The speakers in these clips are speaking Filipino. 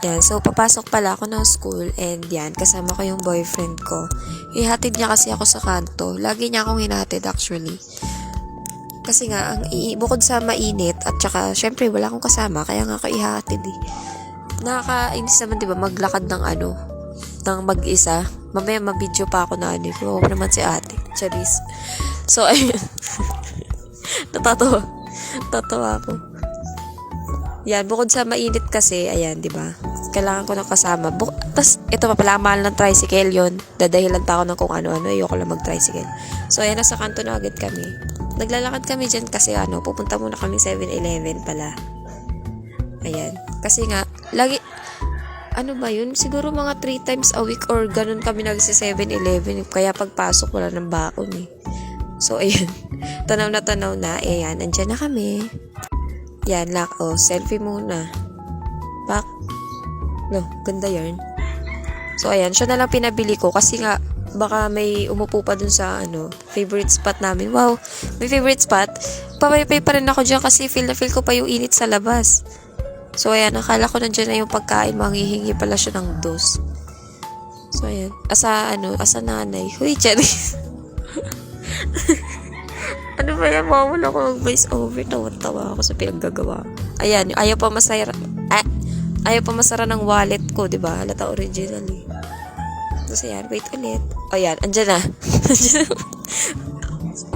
Yan, so papasok pala ako ng school and yan, kasama ko yung boyfriend ko. Ihatid niya kasi ako sa kanto. Lagi niya akong hinahatid actually. Kasi nga, bukod sa mainit at saka, syempre, wala akong kasama, kaya nga ako ihahatid eh. Nakakainis naman, diba, maglakad ng ng mag-isa. Mamaya mabidyo pa ako na ko naman si ate. Charis. So, ayun. Tatawa ako. Yan, bukod sa mainit kasi, ayan, diba? Kailangan ko ng kasama. Tapos, ito pa pala, mahal ng tricycle yon. Dadahilan pa ako ng kung ano-ano. Ayoko lang mag-tricycle. So, ayan, nasa kanto na agad kami. Naglalakad kami dyan kasi pupunta muna kami 7-Eleven pala. Ayan. Kasi nga, lagi, ano ba yun? Siguro mga 3 times a week or ganun kami nagsi 7-Eleven. Kaya pagpasok, wala ng baon eh. So, ayan. Tanaw na. Ayan, andyan na kami. Yan, selfie muna. Pak. No, ganda yarn. So, ayan, siya na lang pinabili ko kasi nga, baka may umupo pa dun sa, favorite spot namin. Wow, may favorite spot. Papaypay pa rin ako dyan kasi feel ko pa yung init sa labas. So, ayan, akala ko nandyan na yung pagkain, manghihingi pala siya ng dos. So, ayan, asa nanay. Huy, Charis. Ano ba yan? Mawala ko mag-voice over. Tawa-tawa ako sa pinaggagawa. Ayan, ayaw pa masara ng wallet ko, diba? Halata original eh. Tapos ayan, wait ulit. Ayan, andyan na.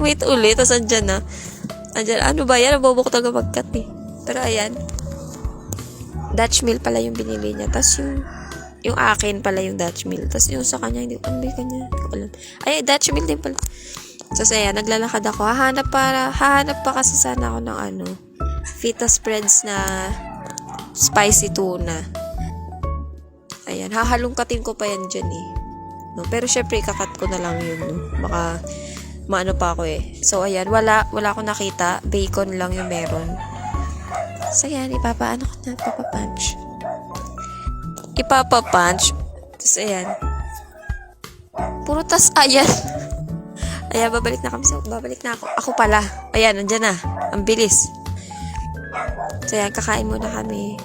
Wait ulit, tapos andyan na. Andyan, ano ba yan? Bobo ko talaga magkat eh. Pero ayan, Dutch meal pala yung binili niya. Tapos yung akin pala yung Dutch meal. Tapos yung sa kanya, hindi ko kanya. Ay, Dutch meal din pala. So, ayan, naglalakad ako. Hahanap pa kasi sana ako ng feta spreads na spicy tuna. Ayan, hahalungkatin ko pa yan dyan eh. No? Pero syempre, ikakat ko na lang yun. No? Baka maano pa ako eh. So, ayan, wala akong nakita. Bacon lang yung meron. So, ayan, ipapapunch. Tapos, ayan. Puro ayan. Ayan, babalik na kami. Babalik na ako. Ako pala. Ayan, nandyan na. Ang bilis. So, ayan, kakain muna kami.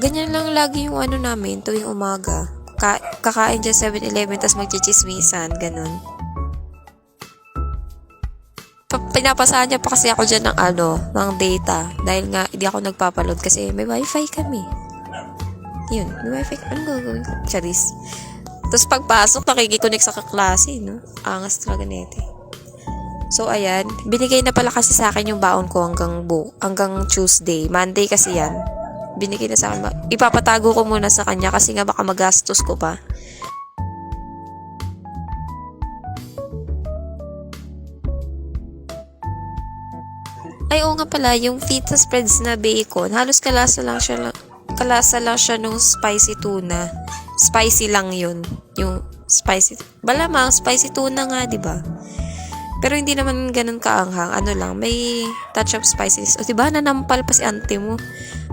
Ganyan lang lagi yung namin tuwing umaga. Kakain dyan 7-Eleven, tapos magchichismisan. Ganun. Pinapasahan niya pa kasi ako dyan ng data. Dahil nga, hindi ako nagpapaload kasi may wifi kami. Yun, may wifi. Anong gagawin ko? Charis. Tapos pagpasok, nakikiconnect sa kaklase, no? Angas talaga nete. So, ayan. Binigay na pala kasi sa akin yung baon ko hanggang Tuesday. Monday kasi yan. Binigay na sa akin. Ipapatago ko muna sa kanya kasi nga baka magastos ko pa. Ay, oo nga pala. Yung feta spreads na bacon, halos kalasa lang siya nung spicy tuna. Spicy lang yun. Yung spicy. Malamang, spicy tuna nga, diba? Pero hindi naman ganun kaanghang. May touch of spiciness. O, diba, nanampal pa si auntie mo.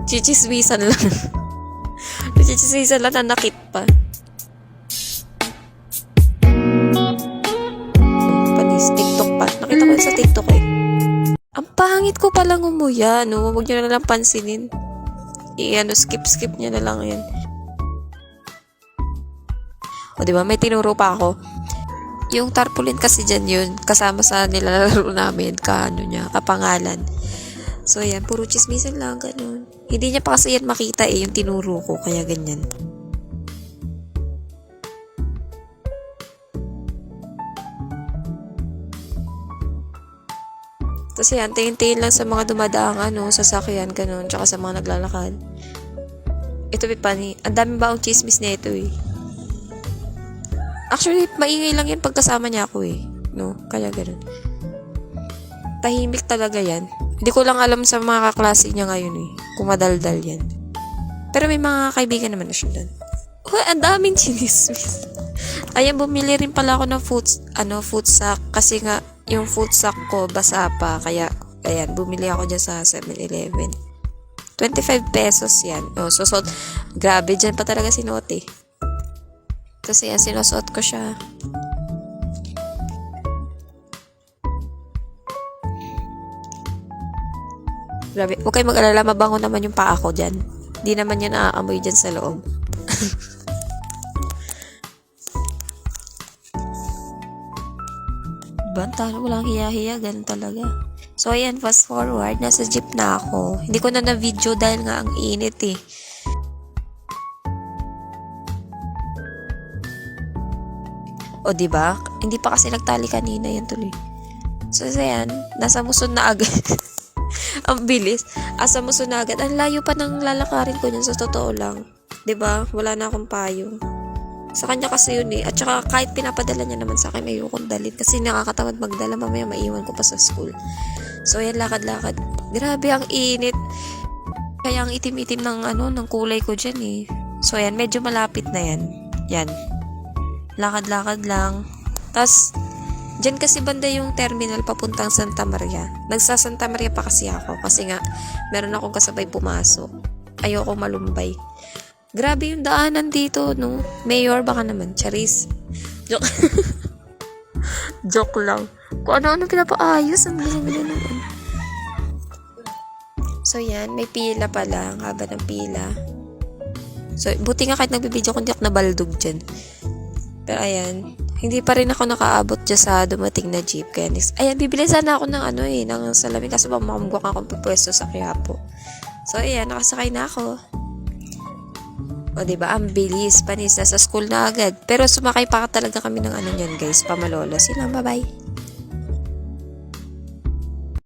Chichiswisan lang. Chichiswisan lang, nanakit pa. Panis, TikTok pa. Nakita ko yun sa TikTok eh. Ang pangit ko palang umuya, no? Huwag nyo na lang pansinin. Skip nyo na lang yan. O, diba? May tinuro pa ako. Yung tarpaulin kasi dyan yun, kasama sa nilalaro namin, kapangalan. So, ayan, puro chismisan lang, ganun. Hindi niya pa kasi yan makita yung tinuro ko, kaya ganyan. Tapos yan, tingin-tingin lang sa mga dumadaang sasakyan, ganun, tsaka sa mga naglalakad. Ito, Pipani, ang daming baong chismis na ito eh. Actually, maingay lang yan pagkasama niya ako eh. No? Kaya ganun. Tahimik talaga yan. Hindi ko lang alam sa mga kaklase niya ngayon eh. Kung madaldal yan. Pero may mga kaibigan naman na siya doon. Uy, ang daming chinismis. Ayan, bumili rin pala ako ng food sack. Kasi nga, yung food sack ko basa pa. Kaya, ayan, bumili ako dyan sa 7-Eleven. 25 pesos yan. Oh, so, grabe, dyan pa talaga sinuot eh. Tapos yan, sinusuot ko siya. Grabe. Huwag kayo mag-alala, mabango naman yung paa ko dyan. Di naman yan naaamoy dyan sa loob. Banta, walang hiya-hiya, ganun talaga. So, ayan, fast forward, nasa jeep na ako. Hindi ko na video dahil nga ang init eh. O, diba? Hindi pa kasi nagtali kanina yan tuloy. So, ayan, nasa Muson na agad. Ang bilis. Asa Muson na agad. Ang layo pa ng lalakarin ko dyan sa totoo lang. Diba? Wala na akong payong. Sa kanya kasi yun eh. At saka kahit pinapadala niya naman sa akin, ayokong dalhin. Kasi nakakatamad magdala. Mamaya maiwan ko pa sa school. So, ayan, lakad-lakad. Grabe, ang init. Kaya ang itim-itim ng kulay ko dyan eh. So, ayan, medyo malapit na yan. Yan. Lakad-lakad lang. Tapos, dyan kasi banda yung terminal papuntang Santa Maria. Nagsa Santa Maria pa kasi ako. Kasi nga, meron akong kasabay pumasok. Ayoko malumbay. Grabe yung daanan dito, no? Mayor, baka naman. Charis. Joke. Joke lang. Kung ano-ano pinapaayos. Ang gulo naman. So, yan. May pila pala. Ang haba ng pila. So, buti nga kahit nagbibideo ko, hindi ako nabaldog dyan. Pero, ayan. Hindi pa rin ako nakaabot dyan sa dumating na jeep. Kaya, ayan, bibili sana ako ng ng salamin. Kasi mamamugwak akong pupwesto sa Quiapo. So, ayan. Nakasakay na ako. O, diba? Ang bilis. Panis. Nasa school na agad. Pero sumakay pa talaga kami ng niyan, guys. Pamalolos. Yun lang. Bye-bye.